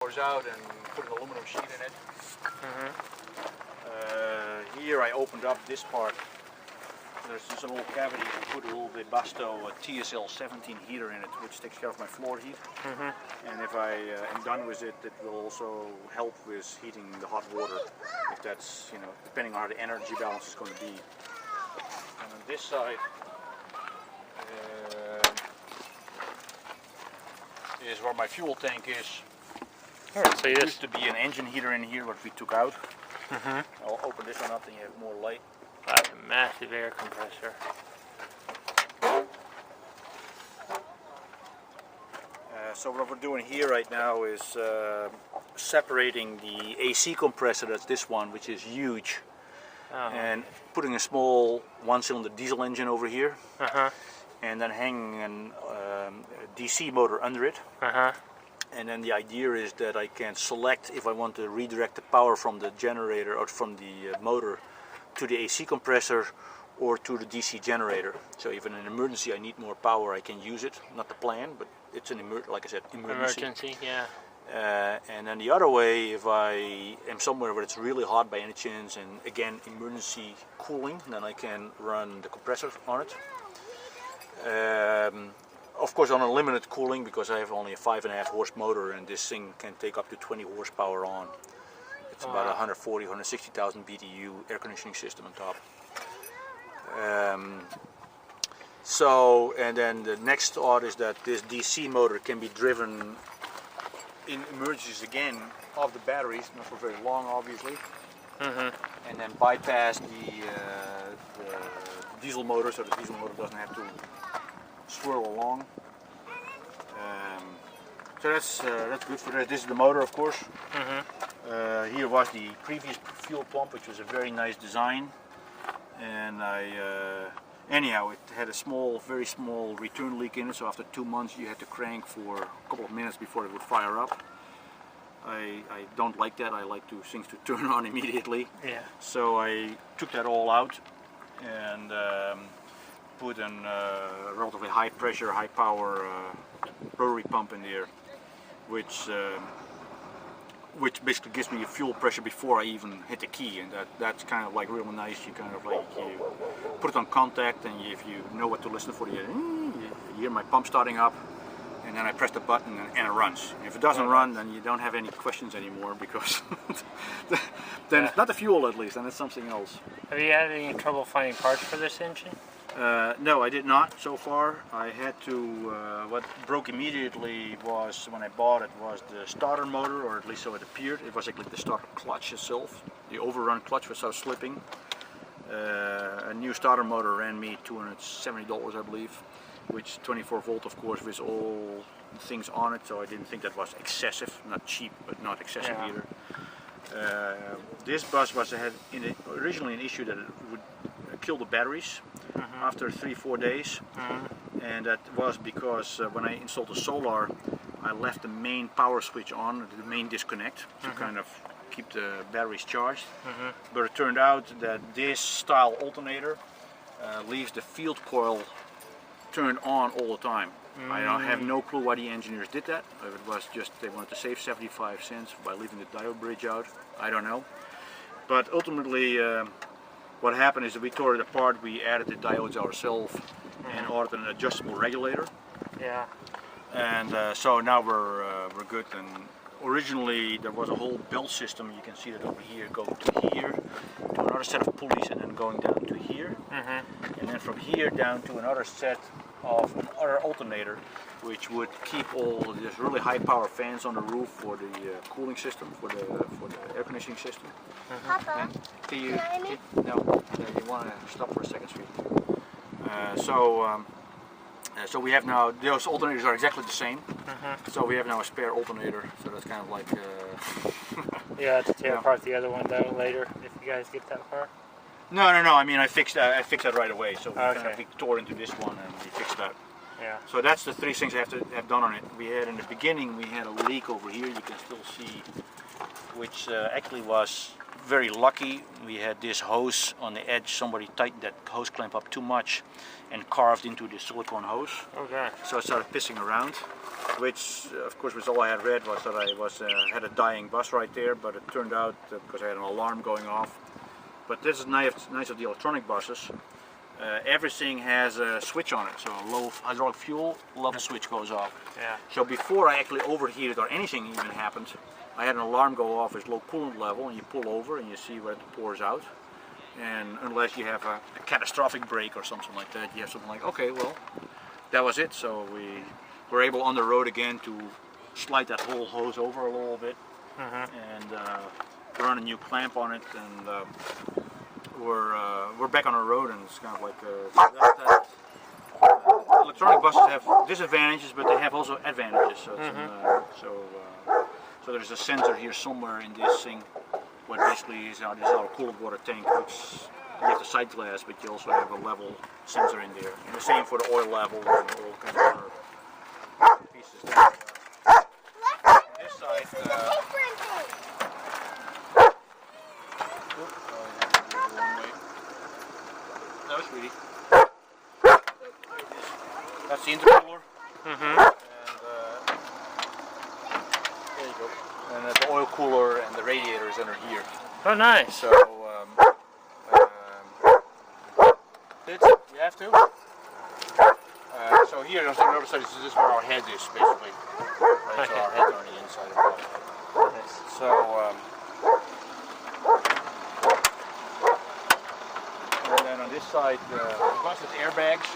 out and put an aluminum sheet in it. Here I opened up this part. There's just a little cavity. I put a little Dory Bus Tour TSL 17 heater in it, which takes care of my floor heat. And if I am done with it, it will also help with heating the hot water, if that's, depending on how the energy balance is going to be. And on this side is where my fuel tank is. Alright, so there used to be an engine heater in here, what we took out. I'll open this one up and you have more light. That's a massive air compressor. So what we're doing here right now is separating the AC compressor, that's this one, which is huge, and putting a small one-cylinder diesel engine over here, and then hanging a DC motor under it. And then the idea is that I can select if I want to redirect the power from the generator or from the motor to the AC compressor or to the DC generator. So if in an emergency I need more power, I can use it. Not the plan, but it's an like I said, emergency. And then the other way, if I am somewhere where it's really hot by any chance, and again emergency cooling, then I can run the compressor on it. Of course on unlimited cooling, because I have only a 5.5 horse motor, and this thing can take up to 20 horsepower on. It's about 140, 160,000 BTU air conditioning system on top. And then the next thought is that this DC motor can be driven in emergencies again off the batteries, not for very long obviously, and then bypass the diesel motor, so the diesel motor doesn't have to swirl along. So that's good for that. This is the motor, of course. Here was the previous fuel pump, which was a very nice design, and anyhow, it had a very small return leak in it. So after 2 months, you had to crank for a couple of minutes before it would fire up. I don't like that. I like things to turn on immediately. So I took that all out and put a relatively high pressure, high power rotary pump in there, which basically gives me a fuel pressure before I even hit the key, and that's kind of like real nice. You kind of like, you put it on contact, and if you know what to listen for, you hear my pump starting up, and then I press the button and it runs. If it doesn't run, then you don't have any questions anymore, because then it's not the fuel, at least, and it's something else. Have you had any trouble finding parts for this engine? No, I did not so far. I had to, what broke immediately was, when I bought it, was the starter motor, or at least so it appeared. It was actually the starter clutch itself. The overrun clutch was so slipping. A new starter motor ran me $270, I believe, which 24 volt, of course, with all things on it, so I didn't think that was excessive. Not cheap, but not excessive either. This bus had originally an issue that it would kill the batteries after 3-4 days, and that was because when I installed the solar, I left the main power switch on, the main disconnect, to kind of keep the batteries charged. But it turned out that this style alternator leaves the field coil turned on all the time. I have no clue why the engineers did that. If it was just they wanted to save 75 cents by leaving the diode bridge out, I don't know. But ultimately, what happened is that we tore it apart, we added the diodes ourselves, and ordered an adjustable regulator. And so now we're good. And originally there was a whole belt system, you can see that over here, going to here, to another set of pulleys, and then going down to here. And then from here down to another set of another alternator, which would keep all these really high power fans on the roof for the cooling system, for the air conditioning system. Papa, can you want to stop for a second, sweetie? So we have now, those alternators are exactly the same. So we have now a spare alternator, so that's kind of like... You have to tear apart the other one though later, if you guys get that far? No, I mean I fixed that right away, so we kind of tore into this one and we fixed that. Yeah. So that's the three things I have to have done on it. We had in the beginning, we had a leak over here. You can still see, which actually was very lucky. We had this hose on the edge. Somebody tightened that hose clamp up too much and carved into the silicone hose. Okay. So I started pissing around, which of course was all I had read was that I had a dying bus right there, but it turned out because I had an alarm going off. But this is nice of the electronic buses. Everything has a switch on it, so a low hydraulic fuel level switch goes off. Yeah. So before I actually overheated or anything even happened, I had an alarm go off as low coolant level, and you pull over and you see where it pours out. And unless you have a catastrophic break or something like that, you have something like, okay, well, that was it. So we were able on the road again to slide that whole hose over a little bit and run a new clamp on it, and we're back on the road, and it's kind of like electronic buses have disadvantages, but they have also advantages. So it's so there's a sensor here somewhere in this thing. What basically is there's our cooled water tank, which you have the sight glass, but you also have a level sensor in there. And the same for the oil level and all kinds of other pieces there. This side. No, sweetie. That's the intercooler. And there you go. And the oil cooler and the radiator is under here. Oh, nice. So you have to. So here on the other side, this is where our head is basically. Right? So our heads are on the inside of the body. Nice. So and then on this side, the bus has airbags.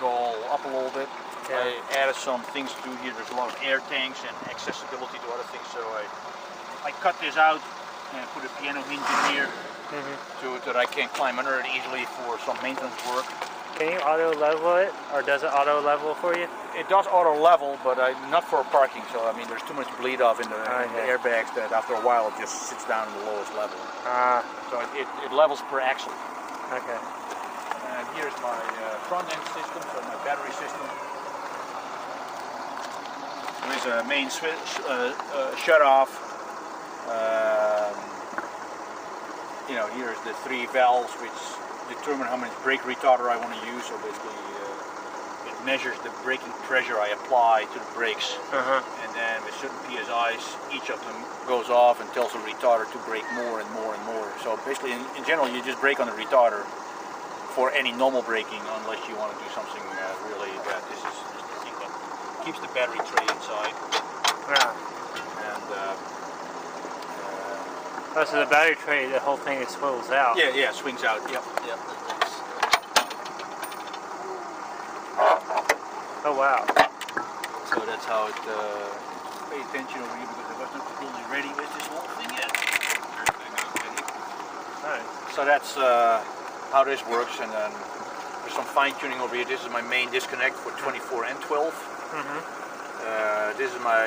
Go up a little bit. Yeah. I added some things to do here. There's a lot of air tanks and accessibility to other things. So I cut this out and put a piano hinge in here so that I can climb under it easily for some maintenance work. Can you auto level it, or does it auto level for you? It does auto level, but not for parking. So I mean, there's too much bleed off in the airbags that after a while it just sits down in the lowest level. So it levels per axle. Okay. And here's my front end system, so my battery system. There is a main switch, shut off. You know, here's the three valves which determine how much brake retarder I want to use. So basically, it measures the braking pressure I apply to the brakes, and then with certain PSIs, each of them goes off and tells the retarder to brake more and more and more. So basically, in general, you just brake on the retarder for any normal braking, unless you want to do something really bad. This is just the thing that keeps the battery tray inside. Yeah. And oh, so the battery tray, the whole thing, it swivels out. yeah, swings out. Yep. Oh wow. So that's how it. Pay attention over here because I was not completely ready with this whole thing yet. Nice. So that's how this works, and then there's some fine tuning over here. This is my main disconnect for 24 and 12. This is my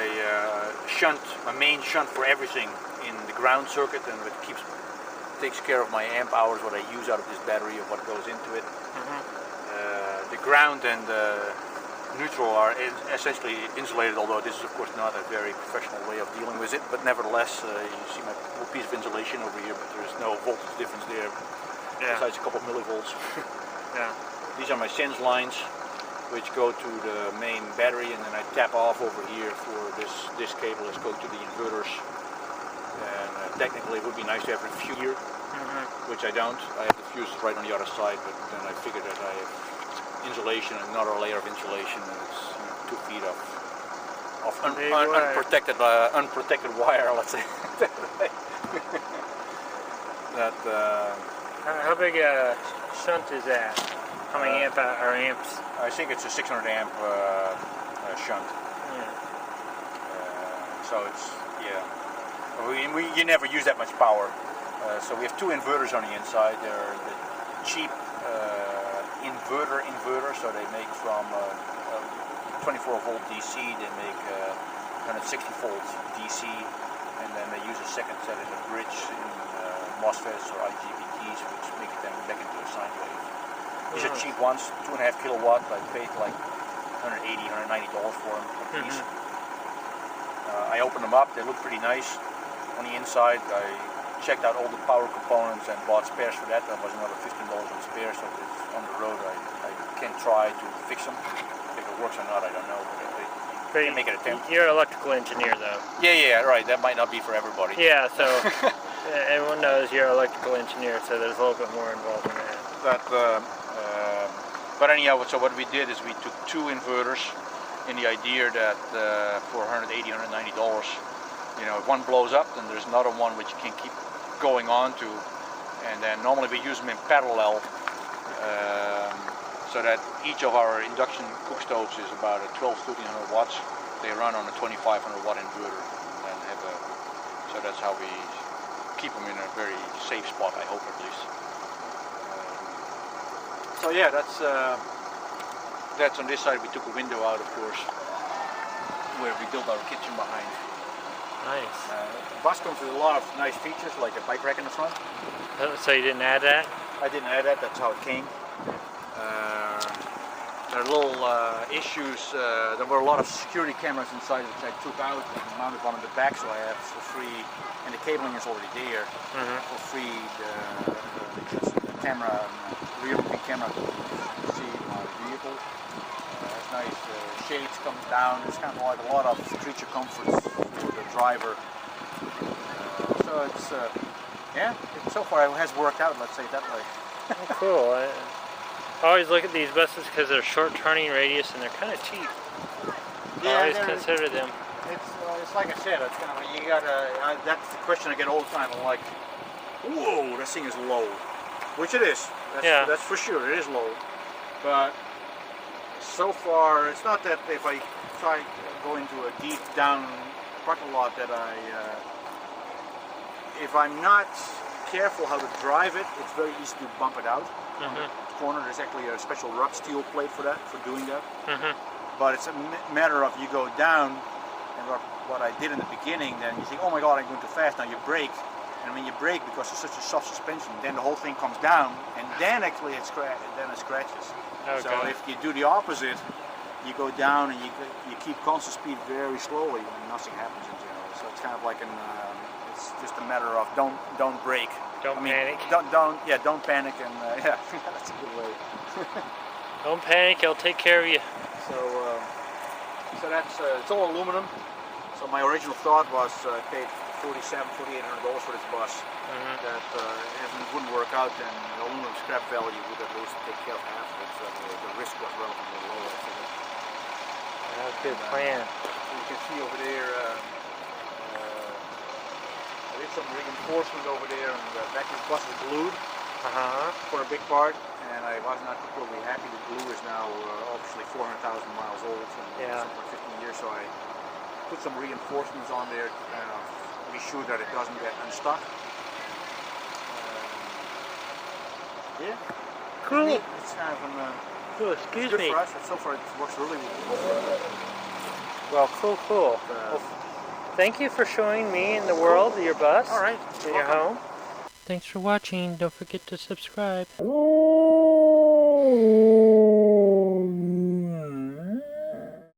shunt, my main shunt for everything in the ground circuit, and it takes care of my amp hours, what I use out of this battery, of what goes into it. The ground and neutral are essentially insulated, although this is of course not a very professional way of dealing with it, but nevertheless you see my little piece of insulation over here, but there's no voltage difference there, besides a couple of millivolts. These are my sense lines, which go to the main battery, and then I tap off over here for this cable. Let's go to the inverters, and technically it would be nice to have a fuse here, which I don't. I have the fuses right on the other side, but then I figured that I have insulation, another layer of insulation, and it's 2 feet of unprotected wire, let's say. How big a shunt is that? How many amps? I think it's a 600 amp shunt. So it's you never use that much power. So we have 2 inverters on the inside. They're the cheap inverter, so they make from 24 volt DC, they make 160 volt DC, and then they use a second set in the bridge in MOSFETs or IGBTs, which make it then back into a sine wave. These are cheap ones, 2.5 kilowatt. I paid like $180, $190 for them a piece. I opened them up, they look pretty nice. On the inside, I checked out all the power components and bought spares for that. That was another $15 on spares, so it's on the road I can try to fix them. If it works or not, I don't know, but I can make an attempt. You're an electrical engineer, though. Yeah, right, that might not be for everybody. Yeah, so everyone knows you're an electrical engineer, so there's a little bit more involved in that. But anyhow, so what we did is we took two inverters in the idea that for $180, $190, you know, if one blows up, then there's another one which you can keep going on to, and then normally we use them in parallel, so that each of our induction cook stoves is about 1200-1300 watts. They run on a 2500 watt inverter, and have so that's how we keep them in a very safe spot, I hope at least. So yeah, that's on this side. We took a window out, of course, where we built our kitchen behind. Nice. The bus comes with a lot of nice features, like a bike rack in the front. So you didn't add that? I didn't add that, that's how it came. There are little issues. There were a lot of security cameras inside which I took out and mounted one on the back, so I have for free, and the cabling is already there, for free the camera, rear view camera to see my vehicle. It's nice, shades comes down, it's kind of like a lot of creature comforts for the driver. So it's, yeah, so far it has worked out, let's say it that way. Oh, cool. I always look at these buses because they're short turning radius and they're kind of cheap. Yeah, I always consider them. It's like I said, it's kind of, you gotta, that's the question I get all the time. I'm like, whoa, this thing is low. Which it is. That's for sure, it is low. But so far, it's not that if I try to go into a deep down parking lot that if I'm not careful how to drive it, it's very easy to bump it out. On the corner, there's actually a special rub steel plate for that, for doing that. But it's a matter of you go down, and what I did in the beginning, then you think, oh my god, I'm going too fast, now you brake. And when you brake, because it's such a soft suspension, then the whole thing comes down, and then actually it scratches. Okay. So if you do the opposite, you go down and you keep constant speed very slowly, and nothing happens in general. So it's kind of like it's just a matter of don't brake. Don't panic. Don't panic, and yeah, that's a good way. Don't panic, I'll take care of you. So that's it's all aluminum. So my original thought was I paid $4,800 for this bus. That if it wouldn't work out, then the aluminum scrap value would at least take care of half of it. So the risk was relatively low. That's a good plan. You can see over there. I did some reinforcement over there, and the back of the bus is glued for a big part, and I was not completely happy. The glue is now obviously 400,000 miles old, and something like 15 years, so I put some reinforcements on there to kind of be sure that it doesn't get unstuck. Yeah. Cool. It's kind of cool, excuse good me. for us. So far it works really well. Well, cool. Well, thank you for showing me and the world your bus. All right. In your home. Thanks for watching. Don't forget to subscribe.